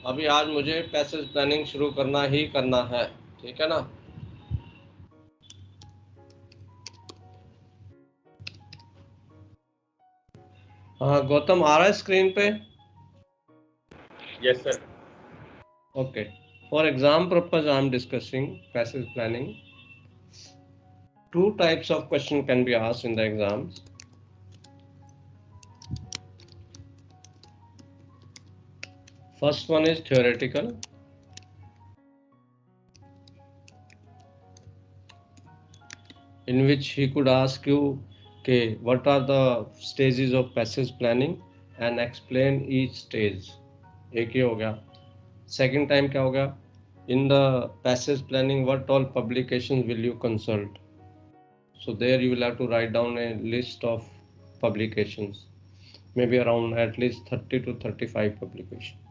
अभी आज मुझे पैसेज प्लानिंग शुरू करना ही करना है, ठीक है ना। हाँ गौतम, आ रहा है स्क्रीन पे? Yes, sir. Okay, for exam purpose I am discussing passage planning. Two types of question can be asked in the exams. First one is theoretical, in which he could ask you, okay, what are the stages of passage planning and explain each stage. एक ही हो गया. Second time क्या होगा? In the passage planning, what all publications will you consult? So there you will have to write down a list of publications, maybe around at least 30 to 35 publications.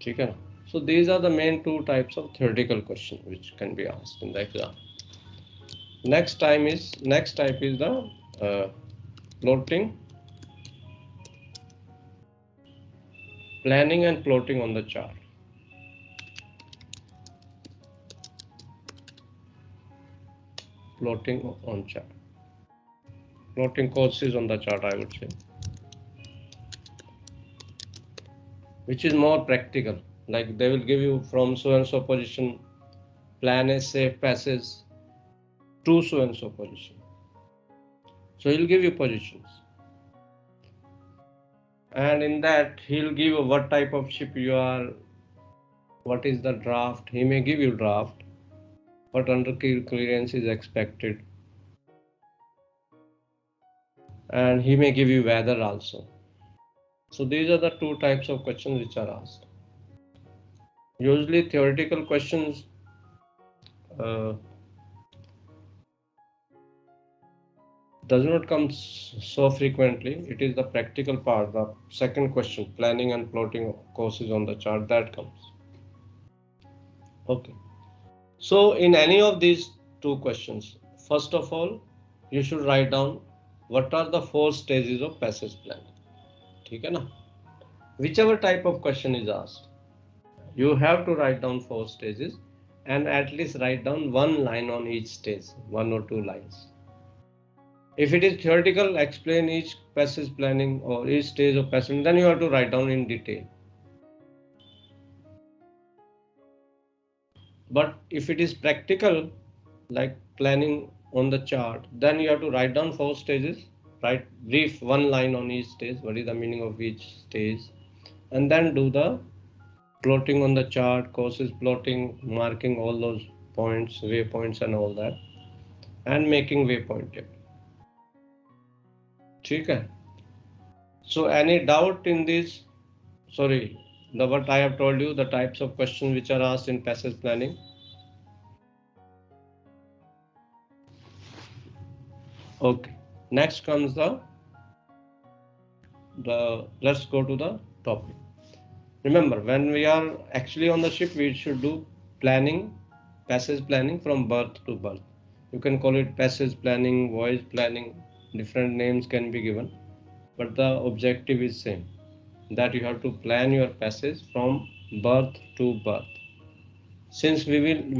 ठीक है ना? So these are the main two types of theoretical question which can be asked in the exam. Next type is the plotting, planning and plotting on the chart. Plotting on chart. Plotting courses on the chart, I would say, which is more practical. Like they will give you from so and so position, plan a safe passage to so and so position. So he'll give you positions. And in that he'll give you what type of ship you are, what is the draft. He may give you draft, what under clearance is expected, and he may give you weather also. So these are the two types of questions which are asked. Usually theoretical questions does not come so frequently. It is the practical part, the second question, planning and plotting courses on the chart, that comes. Okay, so in any of these two questions, first of all you should write down what are the 4 stages of passage planning. ठीक है ना? Whichever type of question is asked, you have to write down 4 stages and at least write down one line on each stage, 1 or 2 lines. If it is theoretical, explain each passage planning or each stage of passage, then you have to write down in detail. But if it is practical, like planning on the chart, then you have to write down 4 stages, write brief one line on each stage, what is the meaning of each stage, and then do the plotting on the chart, courses plotting, marking all those points, waypoints and all that, and making waypoint table. ठीक है? So any doubt in this? Sorry, what I have told you, the types of questions which are asked in passage planning. Okay, next comes the let's go to the topic. Remember, when we are actually on the ship, we should do planning, passage planning from berth to berth. You can call it passage planning, voyage planning, different names can be given, but the objective is same, that you have to plan your passage from berth to berth. Since we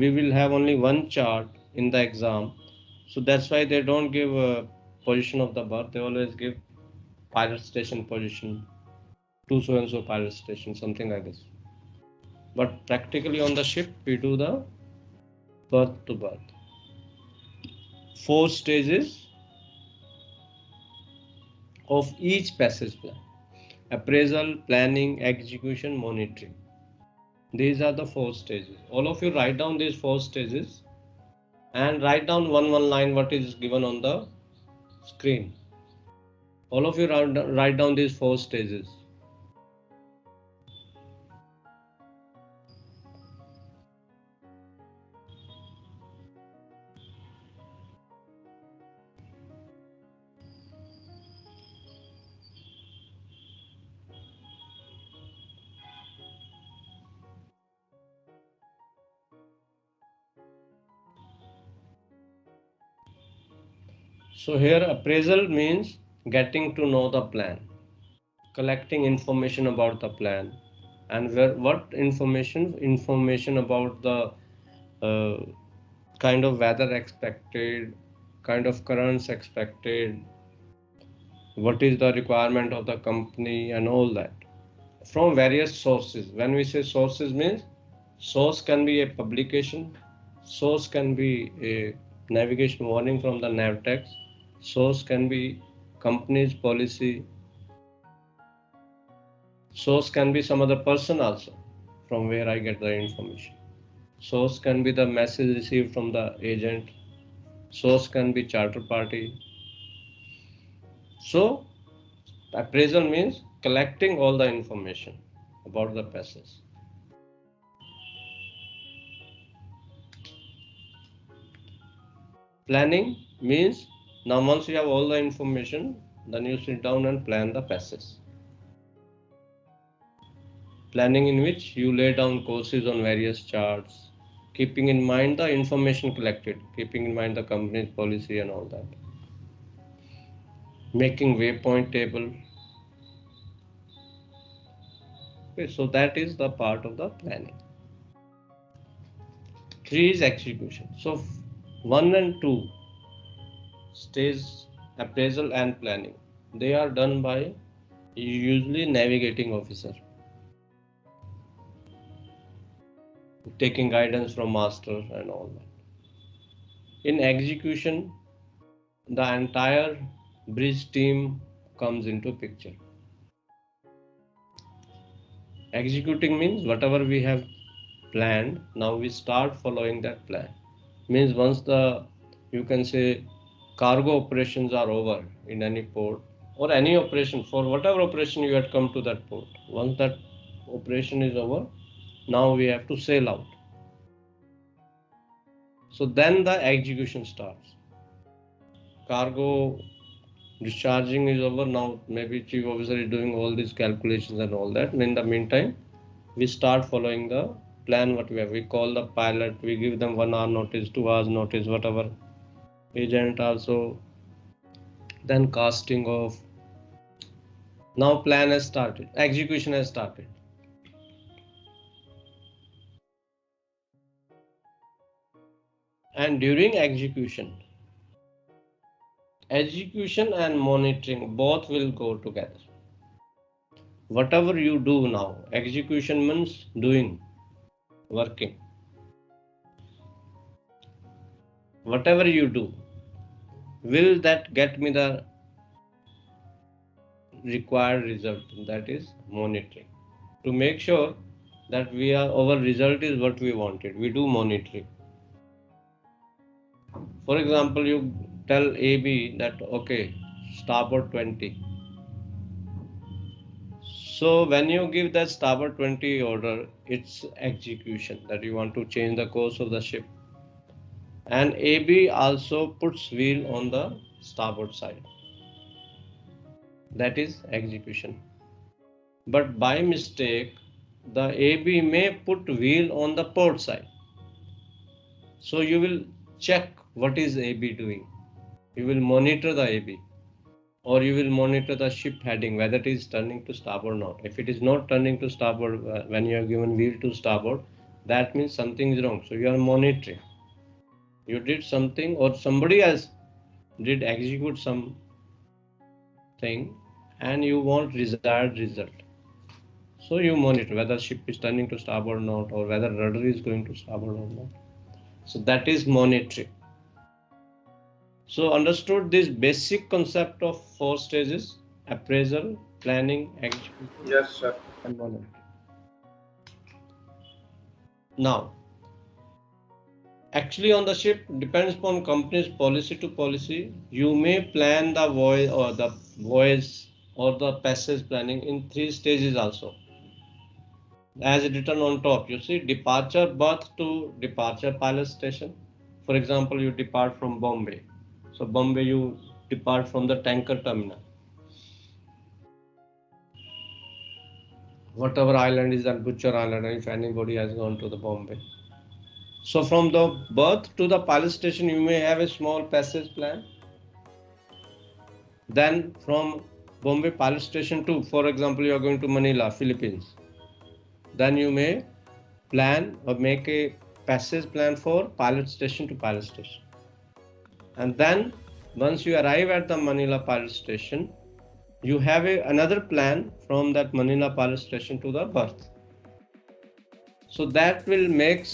will have only one chart in the exam, so that's why they don't give a position of the berth. They always give pilot station position, to so and so pilot station, something like this. But practically on the ship, we do the berth to berth. 4 stages of each passage plan: appraisal, planning, execution, monitoring. These are the 4 stages. All of you write down these 4 stages and write down one line what is given on the screen. All of you write down these 4 stages. So here appraisal means getting to know the plan. collecting information about the plan, and what information about the kind of weather expected, kind of currents expected, what is the requirement of the company, and all that from various sources. When we say sources, means source can be a publication, source can be a navigation warning from the Navtex, source can be company's policy, source can be some other person also from where I get the information. Source can be the message received from the agent, source can be charter party. So appraisal means collecting all the information about the passage. Planning means now once you have all the information, then you sit down and plan the passage. Planning in which you lay down courses on various charts, keeping in mind the information collected, keeping in mind the company's policy and all that. Making waypoint table. Okay, so that is the part of the planning. 3 is execution. So 1 and 2 stage appraisal and planning. They are done by usually navigating officer, taking guidance from master and all that. In execution, the entire bridge team comes into picture. Executing means whatever we have planned, now we start following that plan. Means once the, you can say, cargo operations are over in any port, or any operation, for whatever operation you had come to that port, once that operation is over, now we have to sail out. So then the execution starts. Cargo discharging is over, now maybe chief officer is doing all these calculations and all that, and in the meantime we start following the plan what we have. We call the pilot, we give them 1 hour notice, 2 hours notice, whatever, agent also, then casting off. Now plan has started, execution has started. And during execution and monitoring both will go together. Whatever you do now, execution means doing, working. Whatever you do, will that get me the required result? That is monitoring. To make sure that our result is what we wanted, we do monitoring. For example, you tell AB that okay, starboard 20. So when you give that starboard 20 order, it's execution, that you want to change the course of the ship. And AB also puts wheel on the starboard side. That is execution. But by mistake, the AB may put wheel on the port side. So you will check what is AB doing. You will monitor the AB, or you will monitor the ship heading, whether it is turning to starboard or not. If it is not turning to starboard when you have given wheel to starboard, that means something is wrong. So you are monitoring. You did something, or somebody else did execute something, and you want desired result. So you monitor whether ship is turning to starboard or not, or whether rudder is going to starboard or not. So that is monitoring. So understood this basic concept of 4 stages: appraisal, planning, execution. Yes, sir. And monitoring. Now, actually on the ship, depends upon company's policy to policy, you may plan the voyage or the passage planning in 3 stages also. As written on top, you see, departure berth to departure pilot station. For example, you depart from Bombay. So Bombay, you depart from the tanker terminal. Whatever island is that Butcher Island, if anybody has gone to the Bombay. So from the berth to the pilot station, you may have a small passage plan. Then from Bombay Pilot Station to, for example, you are going to Manila, Philippines, then you may plan or make a passage plan for pilot station to pilot station. And then once you arrive at the Manila Pilot Station, you have another plan from that Manila Pilot Station to the berth. So that will make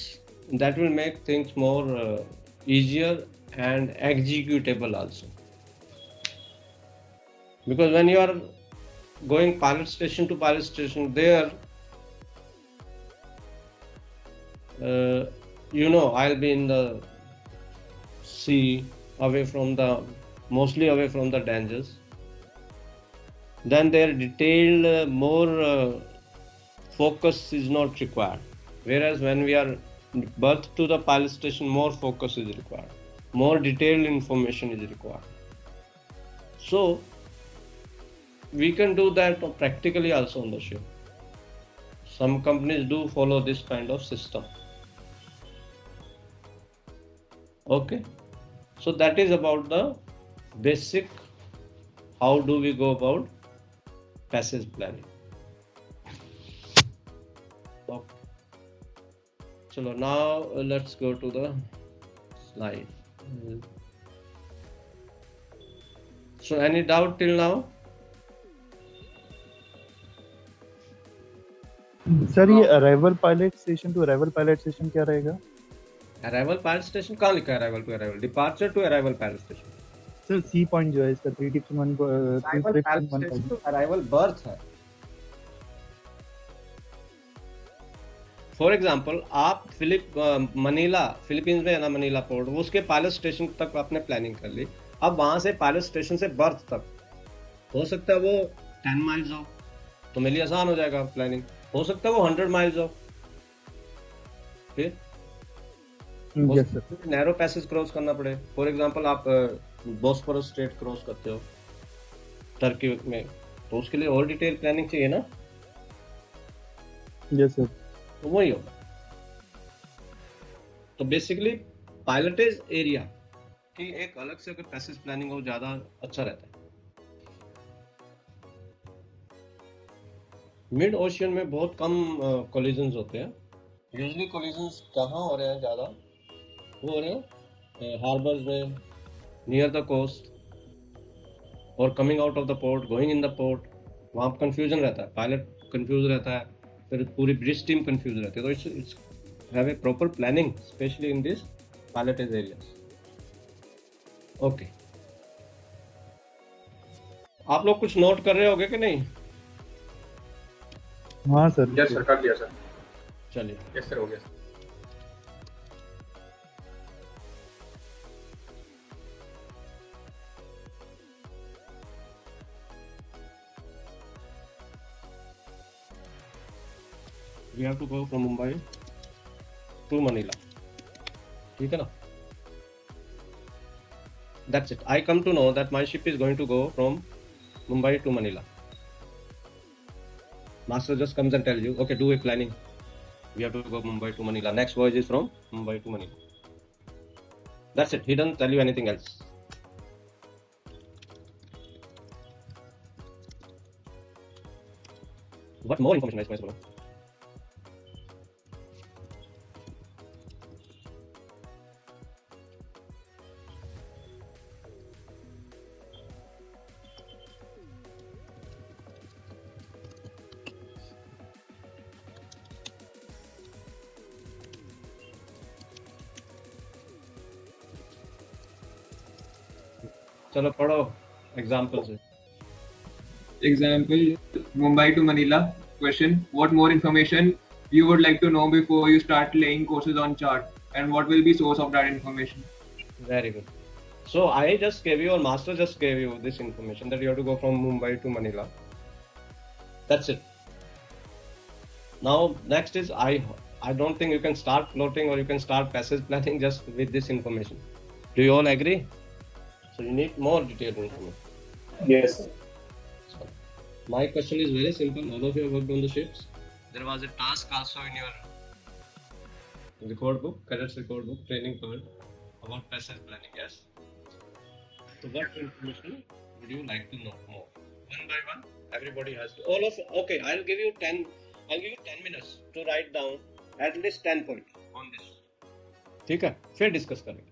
things more easier and executable also. Because when you are going pilot station to pilot station, there I'll be in the sea, mostly away from the dangers. Then their detailed more focus is not required. Whereas when we are berthed to the pilot station, more focus is required, more detailed information is required. So we can do that practically also on the ship. Some companies do follow this kind of system. Okay, so that is about the basic how do we go about passage planning. Okay. So now let's go to the slide. So any doubt till now? Sir ये arrival pilot station to arrival pilot station क्या रहेगा? Arrival pilot station कहाँ लिखा है? Arrival to arrival, departure to arrival pilot station. Sir C point जो है इसका 3 tips 1 to arrival berth है। फॉर एग्जाम्पल आप मनीला, फिलीपींस में है ना मनीला पोर्ट, उसके पायलट स्टेशन तक आपने प्लानिंग कर ली। अब वहां से पायलट स्टेशन से बर्थ तक हो सकता है वो 10 माइल्स हो, तो मेरे लिए आसान हो जाएगा प्लानिंग। हो सकता है वो 100 माइल्स हो, फिर नैरो पैसेज क्रॉस करना पड़े। फॉर एग्जांपल आप बोस्फोरस स्ट्रेट क्रॉस करते हो टर्की में, तो उसके लिए और डिटेल प्लानिंग चाहिए ना। यस सर, तो वही होगा। तो बेसिकली पायलटेज एरिया की एक अलग से अगर पैसेज प्लानिंग हो ज्यादा अच्छा रहता है। मिड ओशियन में बहुत कम कोलिजन्स होते हैं। यूजुअली कोलिजन्स कहाँ हो रहे हैं ज्यादा? वो हो रहे हैं हार्बर्स में, नियर द कोस्ट और coming out of the port, going in the port. वहाँ कंफ्यूजन रहता है, पायलट कंफ्यूज रहता है, फिर पूरी ब्रिज टीम कंफ्यूज रहती है। तो it's have a proper planning specially in this pilotage areas. Okay, आप लोग कुछ नोट कर रहे होगे कि नहीं? हाँ सर। यस सर, कर लिया सर। चलिए, यस सर, हो गया। we have to go from Mumbai to Manila. ठीक है ना? That's it. I come to know that my ship is going to go from Mumbai to Manila. Master just comes and tells you, okay, do a planning. We have to go Mumbai to Manila. Next voyage is from Mumbai to Manila. That's it. He doesn't tell you anything else. What more information is possible? चलो पढ़ो example से। Example, Mumbai to Manila. Question: what more information you would like to know before you start laying courses on chart, and what will be source of that information? Very good. So I just gave you, or master just gave you this information that you have to go from Mumbai to Manila. That's it. Now next is I don't think you can start floating or you can start passage planning just with this information. Do you all agree? So you need more detailed information. Yes. So my question is very simple. All of you have worked on the ships. There was a task also in your record book, cadets record book, training card about passage planning. Yes. So what information would you like to know more? one by one. Everybody has to. All of okay. I'll give you 10 minutes to write down at least 10 points on this. ठीक है, फिर discuss करेंगे.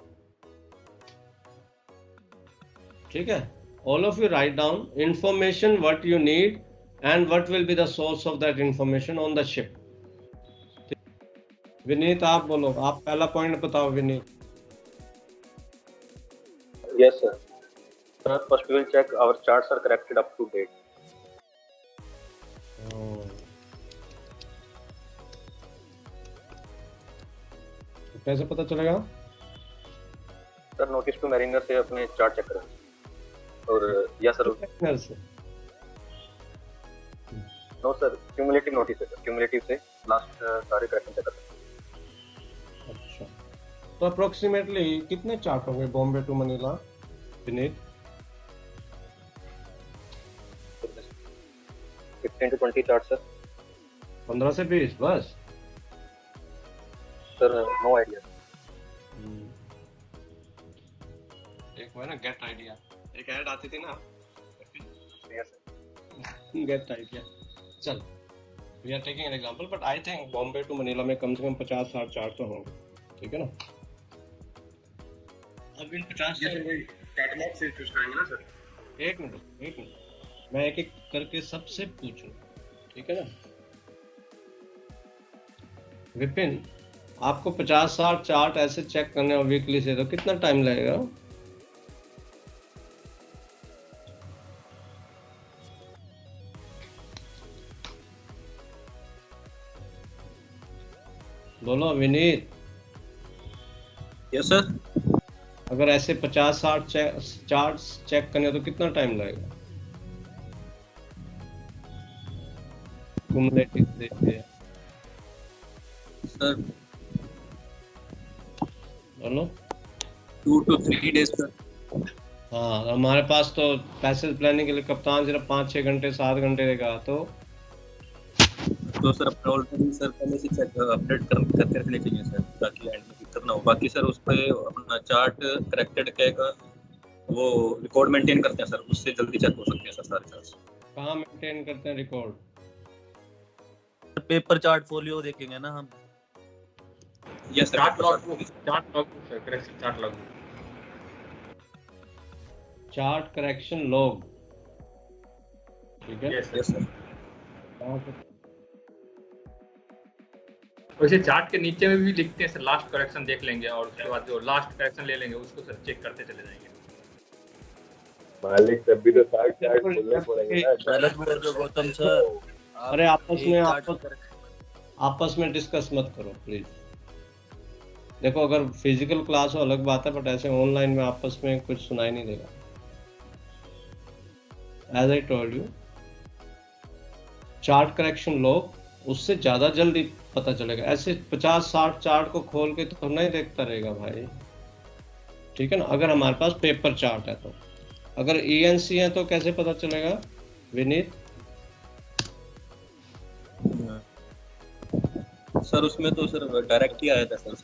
ठीक है. All of you write down information what you need and what will be the source of that information on the ship. Vineet आप बोलो, आप पहला पॉइंट बताओ Vineet. Yes, sir. Sir, first we will check our charts are corrected up to date. तो कैसे पता चलेगा? Sir notice to mariner से अपने चार्ट चेक करें. और या सर से नो सर क्यूमुलेटिव नोटिस है सर. क्यूमुलेटिव से लास्ट सारे करेक्शन चेक करें. अच्छा, तो अप्रोक्सीमेटली कितने चार्ट होंगे Bombay to Manila Vineet? 15 to 20 chart sir. 15 से 20 बस? Sir no idea. एक वो है ना गेट आइडिया, एक ऐड आती थी ना. Yes sir. Get idea. चल, we are taking an example, but I think Bombay to Manila में कम से कम 50-60 चार्ट तो होंगे. ठीक है ना? अब इन 50 कैटलॉग से चूज करेंगे ना सर. एक मिनट मैं एक एक करके सबसे पूछूं. ठीक है ना? विपिन, आपको 50-60 चार्ट ऐसे चेक करने हो वीकली से, तो कितना टाइम लगेगा? बोलो विनीत. Yes sir. अगर ऐसे 50-60 चार्ट्स चेक करने हो तो कितना टाइम लगेगा? क्युमुलेटिव देखिए सर बोलो. 2 to 3 days सर. हाँ, हमारे पास तो पैसेज प्लानिंग के लिए कप्तान सिर्फ 5-6 घंटे 7 घंटे देगा. तो सर अपने ऑलरेडी सर पहले से चेक अपडेट करके रखने चाहिए सर, ताकि एंड में दिक्कत ना हो. बाकी सर उस पे अपना चार्ट करेक्टेड कहेगा, वो रिकॉर्ड मेंटेन करते हैं सर, उससे जल्दी चेक हो सकते हैं सर सारे चार्ट्स. कहाँ मेंटेन करते हैं रिकॉर्ड? पेपर चार्ट फोलियो देखेंगे ना हम. Yes sir. Chart log sir, correction chart log. Chart correction log. ठीक है. Yes yes sir. वैसे चार्ट के नीचे में भी लिखते हैं सर, लास्ट करेक्शन देख लेंगे और उसके बाद जो लास्ट करेक्शन ले लेंगे उसको सर चेक करते चले जाएंगे. मालिक तब भी तो सारे चार्ट खोलने पड़ेंगे ना. गलत बोल रहे हो गौतम सर. अरे आपस में डिस्कस मत करो प्लीज. देखो, अगर फिजिकल क्लास हो अलग बात है, बट ऐसे ऑनलाइन में आपस में कुछ सुनाई नहीं देगा. As I told you, chart correction log उससे ज्यादा जल्दी पता चलेगा. ऐसे 50-60 चार्ट को खोल के तो नहीं देखता रहेगा भाई. ठीक है ना? अगर हमारे पास पेपर चार्ट है तो. अगर ENC है तो कैसे पता चलेगा विनीत? सर उसमें तो सर डायरेक्ट ही आया था सर.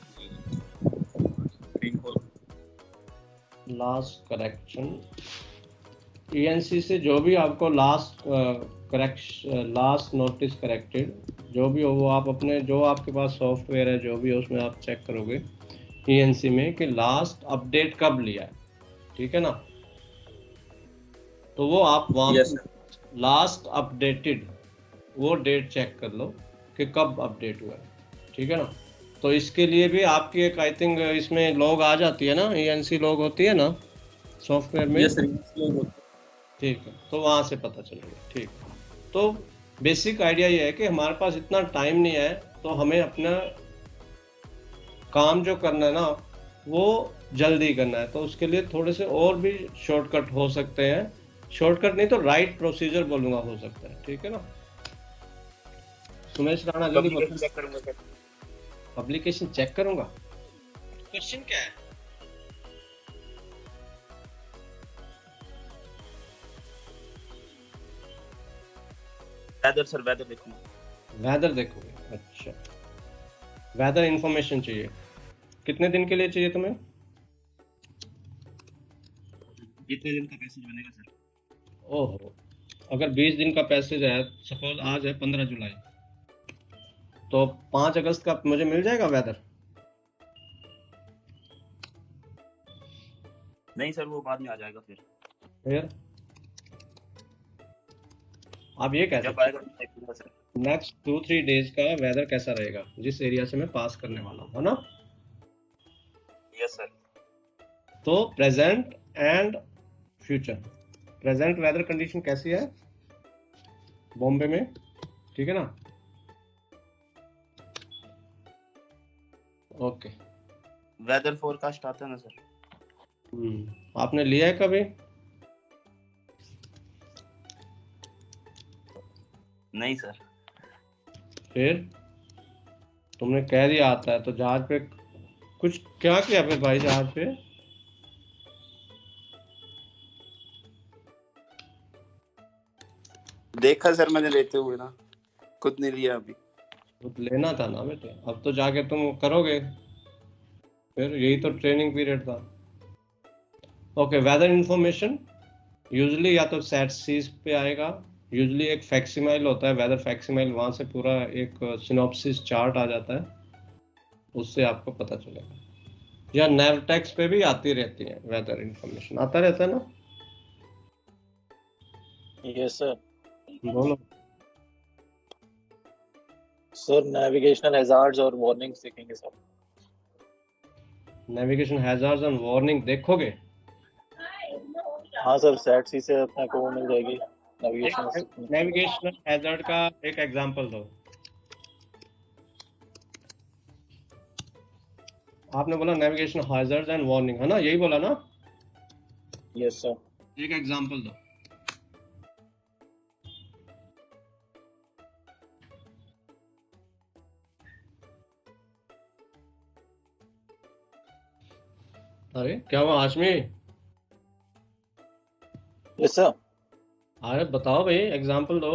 लास्ट करेक्शन ENC से जो भी आपको लास्ट नोटिस करेक्टेड जो भी हो, वो आप अपने जो आपके पास सॉफ्टवेयर है जो भी है उसमें आप चेक करोगे ENC में कि लास्ट अपडेट कब लिया है. ठीक है ना? तो वो आप वहाँ लास्ट अपडेटेड वो डेट चेक कर लो कि कब अपडेट हुआ है. ठीक है ना? तो इसके लिए भी आपकी एक आई थिंक इसमें लॉग आ जाती है ना, ENC लॉग होती है ना सॉफ्टवेयर में. ठीक है, तो वहाँ से पता चलेगा. ठीक. तो बेसिक आइडिया ये है कि हमारे पास इतना टाइम नहीं है, तो हमें अपना काम जो करना है ना वो जल्दी करना है. तो उसके लिए थोड़े से और भी शॉर्टकट हो सकते हैं. शॉर्टकट नहीं तो राइट प्रोसीजर बोलूंगा हो सकता है. ठीक है ना? सुमेश राणा जल्दी बोलो. पब्लिकेशन चेक करूंगा. क्वेश्चन क्या है? वेदर सर, वेदर देखूंगा. वेदर देखोगे? अच्छा, वेदर इंफॉर्मेशन चाहिए. कितने दिन के लिए चाहिए तुम्हें? कितने दिन का पैसेज बनेगा सर? ओहो, अगर 20 दिन का पैसेज है, सपोज आज है 15 जुलाई, तो 5 अगस्त का मुझे मिल जाएगा वेदर? नहीं सर, वो बाद में आ जाएगा फिर आप ये कह जब सकते आएगा तो सर। नेक्स्ट 2-3 डेज का वेदर कैसा रहेगा जिस एरिया से मैं पास करने वाला हूँ, है ना? Yes sir. तो present and future. Present weather condition कैसी है बॉम्बे में, ठीक है ना? ओके। वेदर फोरकास्ट आता है ना सर? आपने लिया है कभी? नहीं सर। फिर तुमने कह दिया आता है, तो जहाज पे कुछ क्या किया फिर भाई जहाज पे? देखा सर मैंने लेते हुए ना, खुद नहीं लिया अभी। तो लेना था ना बेटे, अब तो जाके तुम करोगे, फिर यही तो ट्रेनिंग पीरियड था। ओके, वेदर इंफॉर्मेशन यूजुअली या तो सेट सीज पे आएगा, यूजुअली एक फैक्सिमाइल होता है वेदर फैक्सिमाइल, वहां से पूरा एक सिनॉप्सिस चार्ट आ जाता है, उससे आपको पता चलेगा। या नेवटेक्स पे भी आती रहती है वेदर इंफॉर्मेशन, आता रहता है ना? Yes sir. बोलो। सर नेविगेशनल हैजार्ड्स और वार्निंग्स देखेंगे sir. Navigation hazards and warning देखोगे? हाँ सर, सेट सी से अपने को वो मिल जाएगी नेविगेशन। नेविगेशनल हैजार्ड का एक एग्जांपल दो। आपने बोला नेविगेशन हैजार्ड्स एंड वार्निंग, है ना? यही बोला ना? Yes sir. एक एग्जांपल दो। अरे क्या हुआ हाशमी? Yes sir. अरे बताओ भाई, एग्जांपल दो।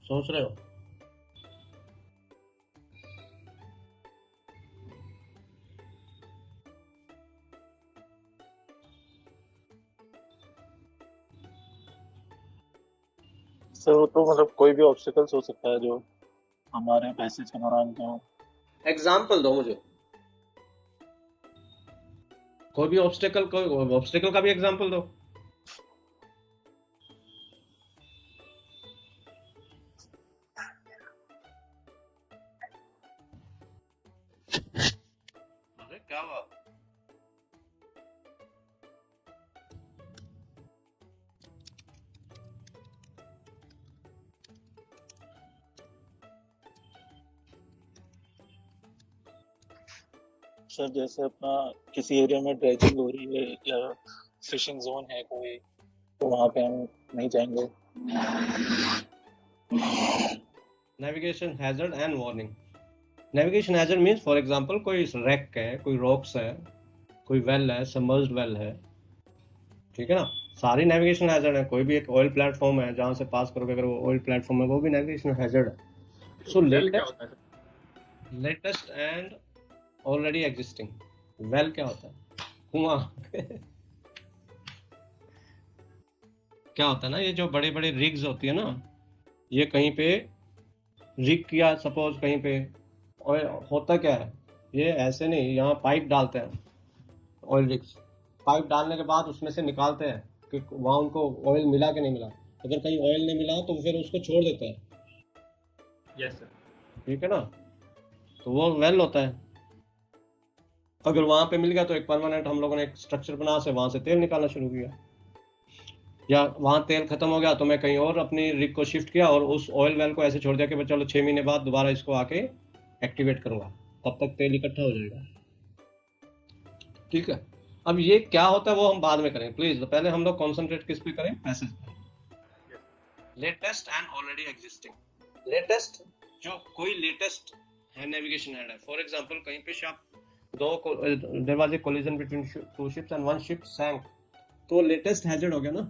सोच रहे हो? सर वो तो मतलब कोई भी ऑब्स्टिकल्स हो सकता है जो हमारे पैसेज के दौरान के हो। एग्जांपल दो मुझे, कोई भी ऑब्स्टेकल का भी एग्जांपल दो। अरे क्या हुआ? सर जैसे अपना किसी एरिया में ड्रेजिंग हो रही है या फिशिंग जोन है कोई, तो वहाँ पे हम नहीं जाएंगे। Navigation hazard and warning. Navigation hazard means for example कोई रैक है, कोई रॉक्स है, कोई वेल है, सबमर्ज्ड वेल है, ठीक है ना? सारी नेविगेशन हैजर्ड है। कोई भी एक ऑयल प्लेटफॉर्म है जहां से पास करोगे, अगर वो ऑयल प्लेटफॉर्म है, वो भी नेविगेशन हैजर्ड है। So latest and already existing. Well क्या होता है? कुआं। क्या होता है ना, ये जो बड़े बड़े रिग्स होती है ना, ये कहीं पे रिग किया सपोज कहीं पे, और होता क्या है, ये ऐसे नहीं, यहाँ पाइप डालते हैं ऑयल रिग्स। पाइप डालने के बाद उसमें से निकालते हैं कि वहाँ उनको ऑयल मिला कि नहीं मिला। अगर कहीं ऑयल नहीं मिला तो फिर उसको छोड़ देते हैं। Yes sir. ठीक है ना? तो वो वेल होता है। अगर वहां पे मिल गया तो एक परमानेंट हम लोगों ने एक स्ट्रक्चर बना से वहां से तेल निकालना शुरू किया, या वहां तेल खत्म हो गया तो मैं कहीं और अपनी रिग को शिफ्ट किया और उस ऑयल वेल को ऐसे छोड़ दिया कि चलो 6 महीने बाद दोबारा इसको आके एक्टिवेट करूंगा, तब तक तेल इकट्ठा हो जाएगा। ठीक है? अब ये क्या होता है वो हम बाद में करेंगे प्लीज, तो पहले हम लोग कॉन्सेंट्रेट किस पे करें? पैसेज पे। Latest and already existing. Latest जो कोई लेटेस्ट है नेविगेशन हेड है, फॉर एग्जांपल कहीं पे आप there was a collision between two ships and one ship sank, तो लेटेस्ट हैजर्ड हो गया ना?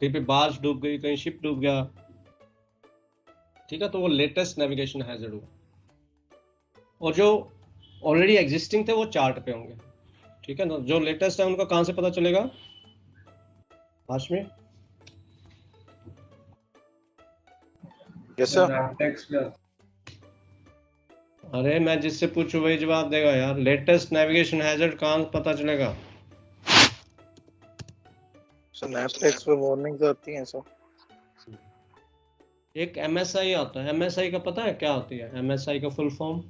कहीं पे बार्ज डूब गई, कहीं शिप डूब गया, ठीक है? तो वो लेटेस्ट नेविगेशन हैजर्ड हुआ। और जो ऑलरेडी एग्जिस्टिंग थे वो चार्ट पे होंगे, ठीक है ना? जो लेटेस्ट है उनका कहां से पता चलेगा? Hashmi Yes, sir. Text अरे मैं जिससे पूछूं वही जवाब देगा यार। लेटेस्ट नेविगेशन हैजर्ड कहाँ पता चलेगा? सर नैपटेक्स पे वार्निंग्स आती हैं सर। एक MSI आता है, MSI का पता है क्या होती है? MSI का full form?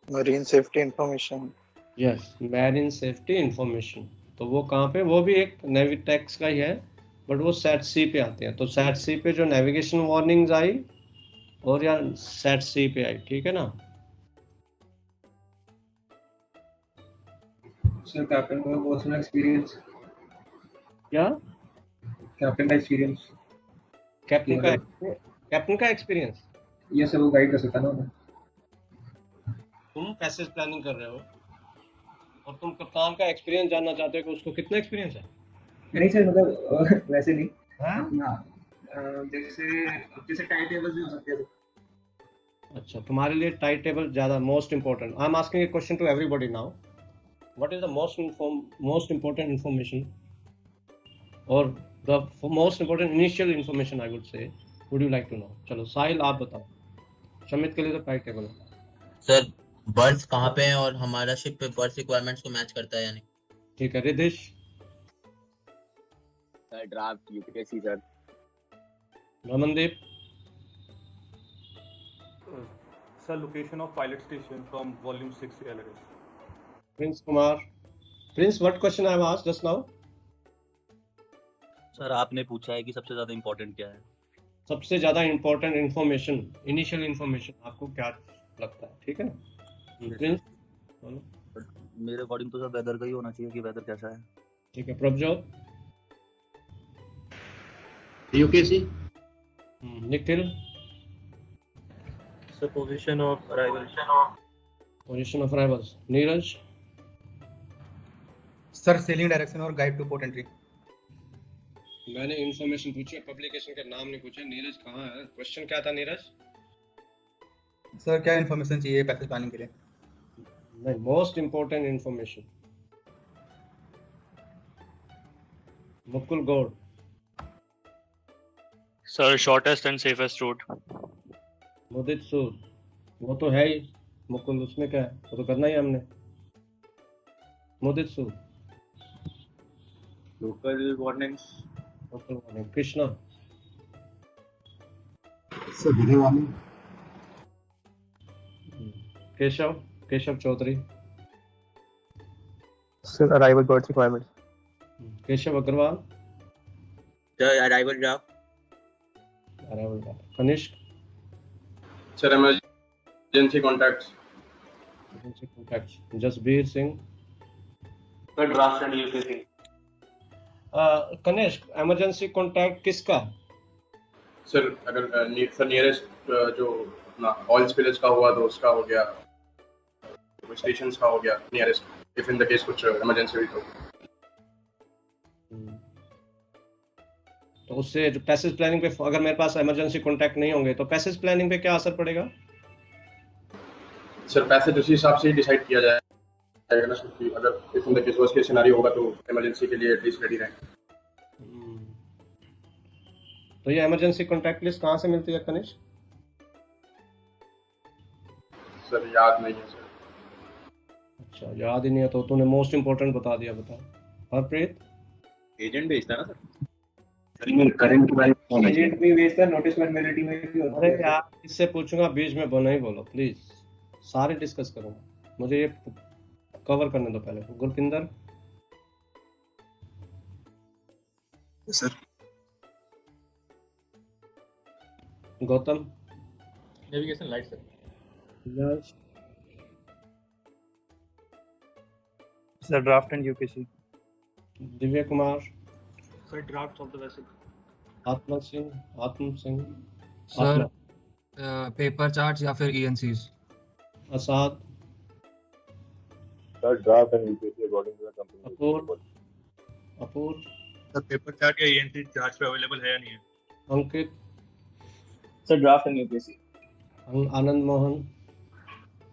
Marine safety information. Yes, marine safety information. तो वो कहाँ पे? वो भी एक नेविटेक्स का ही है, बट वो सेट सी पे आते हैं। तो सेट सी पे जो नेविगेशन वार्निंग्स आई और यार सेट सी पे आई, ठीक है ना? सर कैप्टन का पर्सनल एक्सपीरियंस। क्या? कैप्टन का एक्सपीरियंस। कैप्टन का एक्सपीरियंस? ये सब वो गाइड कर सकता ना। तुम पैसेज प्लानिंग कर रहे हो और तुम कप्तान का एक्सपीरियंस जानना चाहते हो कि उसको कितना एक्सपीरियंस है? नहीं सर, मतलब वैसे नहीं। हाँ? जैसे टाइम टेबल भी हो सकते हैं। अच्छा, तुम्हारे लिए टाइट टेबल ज्यादा most important. I am asking a question to everybody now. What is the most important information और the most important initial information I would say would you like to know? चलो साहिल आप बताओ। शमित के लिए तो tide table है। Sir berth कहाँ पे है और हमारा शिप पे बर्थ रिक्वायरमेंट्स को मैच करता है या नहीं? ठीक है। Ridesh? Sir draft UPSC sir. Ramandeep? Sir, location of pilot station from volume 6 LRS. Prince Kumar? Prince, what question I have asked just now? Sir आपने पूछा है कि सबसे ज्यादा इम्पोर्टेंट क्या है? सबसे ज्यादा इंपॉर्टेंट इंफॉर्मेशन, इनिशियल इंफॉर्मेशन आपको क्या लगता है? ठीक है ना प्रिंस? मेरे अकॉर्डिंग तो सर वेदर का ही होना चाहिए कि वेदर कैसा है। ठीक है। Prabhjot? UKC. Nikhil? Sir, position of arrival. Position of arrivals. Neeraj? Sir sailing direction और गाइड टू पोर्ट एंट्री। मैंने इंफॉर्मेशन पूछी है, पब्लिकेशन का नाम नहीं पूछा। नीरज कहाँ है? क्वेश्चन क्या था नीरज? सर क्या इन्फॉर्मेशन चाहिए पैसेज प्लानिंग के लिए? नहीं, most important information. Mukul Gaur? Sir shortest and safest route. Mudit Sood? वो तो है ही मुकुल, उसमें क्या है, वो तो करना ही हमने। Mudit Sood? Local warnings. Local warning. Krishna? Sir video warning. Keshav? Keshav Chaudhary? Sir, arrival birth requirements. Keshav Agarwal? Sir arrival draft. Arrival. Kanishk? Sir emergency contacts. Jasbir Singh? Sir draft and UPSC. Kanishk, emergency contact किसका? सर अगर सर नियरेस्ट जो अपना ऑयल स्पिलेज का हुआ तो उसका हो गया, स्टेशंस का हो गया nearest, if in the case कुछ इमरजेंसी हुई तो उससे जो पैसेज प्लानिंग पे, अगर मेरे पास इमरजेंसी कॉन्टैक्ट नहीं होंगे तो पैसेज प्लानिंग पे क्या असर पड़ेगा? सर पैसेज उसी हिसाब से डिसाइड किया जाएगा ना, क्योंकि अगर if in the case worst case scenario होगा तो इमरजेंसी के लिए एटलीस्ट रेडी रहें। तो ये इमरजेंसी कॉन्टैक्ट लिस्ट कहाँ से मिलती है कनिष्क? सर याद नहीं है सर। अच्छा, याद ही नहीं है तो तूने मोस्ट इंपोर्टेंट बता दिया। बता हरप्रीत? एजेंट भेजता है ना सर। करंट एजेंट भी भेजता है, नोटिस फॉर्मेलिटी में भी होता है। अरे यार, इससे पूछूंगा बीच में बोलो ही बोलो प्लीज, सारे डिस्कस करूंगा, मुझे ये कवर करने दो पहले। Gurpinder? Sir Gautam? Navigation light sir. Yash? Sir, draft and UPC. Divya Kumar? Sir draft of the vessel. आत्मा सिंह? आत्म सिंह? सर पेपर चार्ट्स या फिर ENCs। Asad? Sir draft and UPSC according to the company. Apurva? Sir paper chart या ENC चार्ट्स पे available है या नहीं है? Ankit? Sir draft and UPSC. Anand Mohan?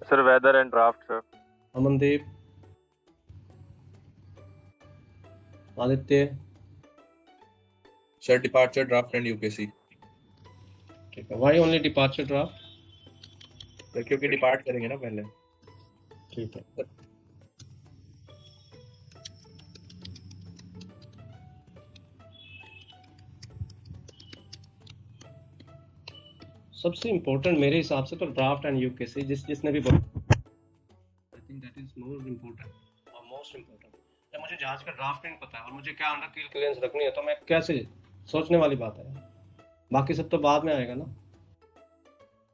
Sir weather and draft sir. Amandeep? Aditya? Sir departure draft and UKC. ठीक है, why only departure draft? Sir क्योंकि depart करेंगे ना पहले। ठीक है। सबसे इम्पोर्टेंट मेरे हिसाब से तो ड्राफ्ट एंड यूकेसी, जिसने भी I think that is more important और मोस्ट इम्पोर्टेंट। जब मुझे जहाज का ड्राफ्ट नहीं पता है और मुझे क्या अंडर कील क्लियरेंस रखनी है तो मैं कैसे, सोचने वाली बात है। बाकी सब तो बाद में आएगा ना।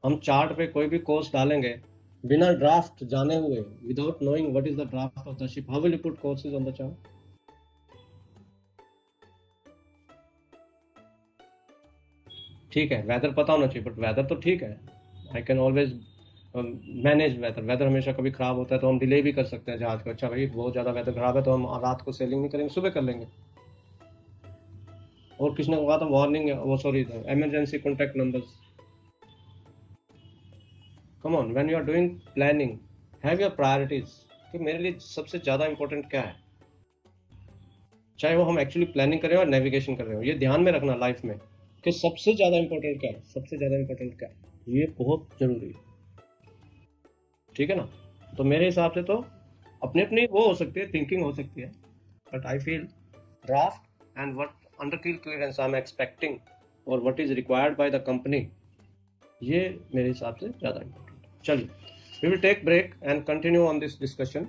हम चार्ट पे कोई भी कोर्स डालेंगे बिना ड्राफ्ट जाने हुए, without knowing what is the draft of the ship, how will you put courses on the chart? ठीक है, वेदर पता होना चाहिए, बट वेदर तो ठीक है, I can always manage weather. Weather हमेशा कभी खराब होता है तो हम डिले भी कर सकते हैं जहाज को। अच्छा भाई बहुत ज़्यादा वेदर खराब है तो हम रात को सेलिंग नहीं करेंगे, सुबह कर लेंगे। और किसने कहा था वार्निंग, वो sorry emergency contact numbers. Come on, when you are doing planning have your priorities कि मेरे लिए सबसे ज़्यादा इंपॉर्टेंट क्या है, चाहे वो हम एक्चुअली प्लानिंग कर रहे हो और नेविगेशन कर रहे हो। ये ध्यान में रखना लाइफ में कि सबसे ज़्यादा इंपॉर्टेंट क्या है, सबसे ज़्यादा इंपॉर्टेंट क्या है, ये बहुत जरूरी है। ठीक है ना? तो मेरे हिसाब से तो अपनी अपनी वो हो सकती है, थिंकिंग हो सकती है, but I feel draft and what under keel clearance I am expecting और what is required by the company, ये मेरे हिसाब से ज़्यादा इंपॉर्टेंट है। चलिए, we will take break and continue on this discussion.